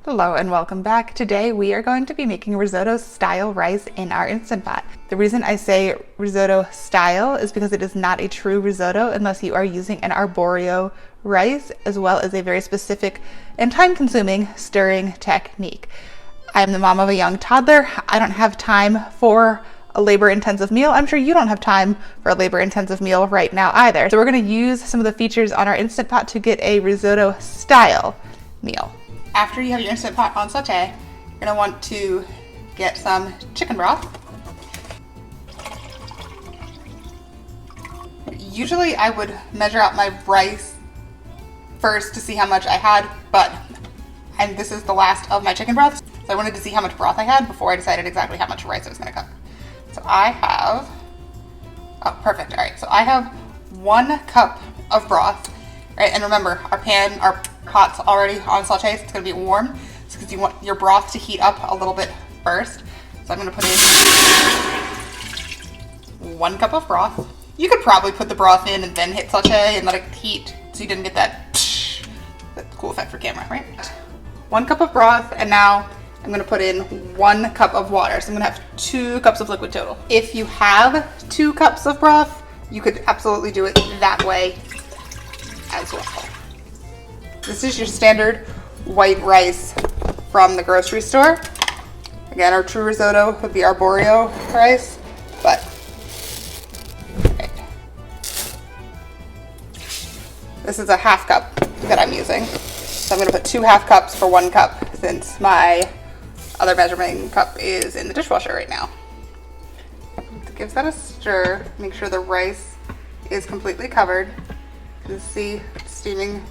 Hello and welcome back. Today we are going to be making risotto style rice in our Instant Pot. The reason I say risotto style is because it is not a true risotto unless you are using an arborio rice as well as a very specific and time-consuming stirring technique. I am the mom of a young toddler. I don't have time for a labor-intensive meal. I'm sure you don't have time for a labor-intensive meal right now either. So we're going to use some of the features on our Instant Pot to get a risotto style meal. After you have your Instant Pot on sauté, you're going to want to get some chicken broth. Usually I would measure out my rice first to see how much I had, and this is the last of my chicken broth, so I wanted to see how much broth I had before I decided exactly how much rice I was going to cook. So I have, oh perfect, all right, so I have 1 cup of broth, right, and remember our pot's already on sauté, so it's going to be warm. It's because you want your broth to heat up a little bit first. So I'm going to put in 1 cup of broth. You could probably put the broth in and then hit sauté and let it heat so you didn't get that cool effect for camera, right? 1 cup of broth, and now I'm going to put in 1 cup of water. So I'm going to have 2 cups of liquid total. If you have 2 cups of broth, you could absolutely do it that way as well. This is your standard white rice from the grocery store. Again, our true risotto would be arborio rice, but right. This is a half cup that I'm using. So I'm gonna put 2 half cups for 1 cup since my other measuring cup is in the dishwasher right now. Give that a stir, make sure the rice is completely covered. You can see it's steaming,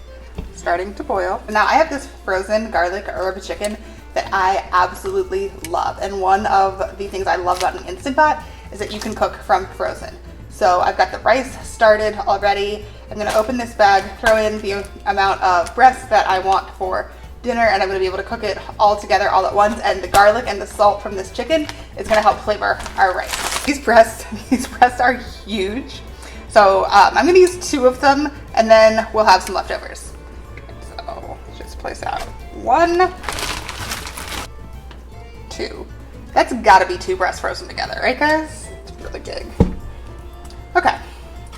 starting to boil. Now I have this frozen garlic herb chicken that I absolutely love. And one of the things I love about an Instant Pot is that you can cook from frozen. So I've got the rice started already. I'm gonna open this bag, throw in the amount of breast that I want for dinner, and I'm gonna be able to cook it all together all at once. And the garlic and the salt from this chicken is gonna help flavor our rice. These breasts are huge. So I'm gonna use 2 of them and then we'll have some leftovers. So let's just place out 1, 2. That's gotta be 2 breasts frozen together, right guys? It's really big. Okay,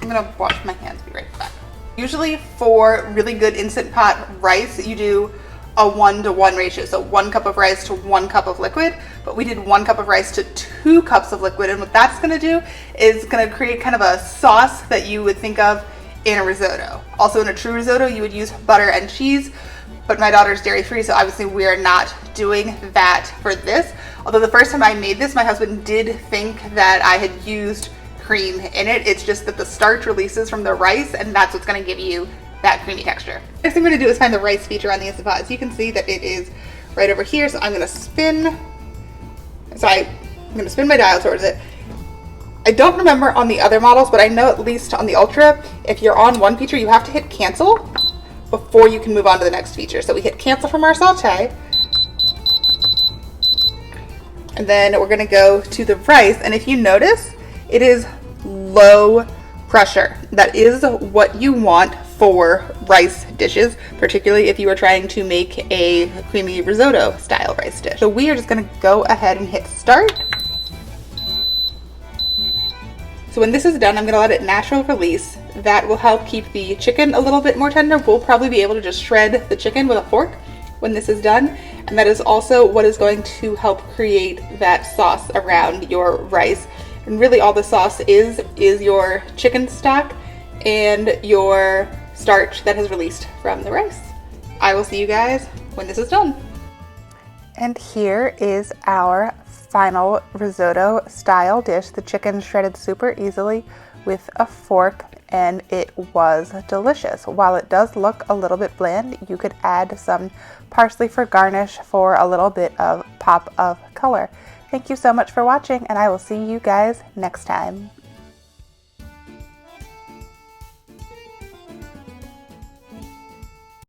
I'm gonna wash my hands, be right back. Usually for really good Instant Pot rice, you do a 1-to-1 ratio. So 1 cup of rice to 1 cup of liquid, but we did 1 cup of rice to 2 cups of liquid. And what that's gonna do is gonna create kind of a sauce that you would think of in a risotto. Also in a true risotto, you would use butter and cheese, but my daughter's dairy free, so obviously we are not doing that for this. Although the first time I made this, my husband did think that I had used cream in it. It's just that the starch releases from the rice, and that's what's gonna give you that creamy texture. Next thing I'm gonna do is find the rice feature on the Instant Pot. So you can see that it is right over here. So I'm gonna spin, I'm gonna spin my dial towards it. I don't remember on the other models, but I know at least on the Ultra, if you're on one feature, you have to hit cancel before you can move on to the next feature. So we hit cancel from our sauté, and then we're gonna go to the rice. And if you notice, it is low pressure. That is what you want for rice dishes, particularly if you are trying to make a creamy risotto style rice dish. So we are just gonna go ahead and hit start. So when this is done, I'm gonna let it natural release. That will help keep the chicken a little bit more tender. We'll probably be able to just shred the chicken with a fork when this is done. And that is also what is going to help create that sauce around your rice. And really all the sauce is your chicken stock and your starch that has released from the rice. I will see you guys when this is done. And here is our final risotto style dish. The chicken shredded super easily with a fork, and it was delicious. While it does look a little bit bland, you could add some parsley for garnish for a little bit of pop of color. Thank you so much for watching, and I will see you guys next time.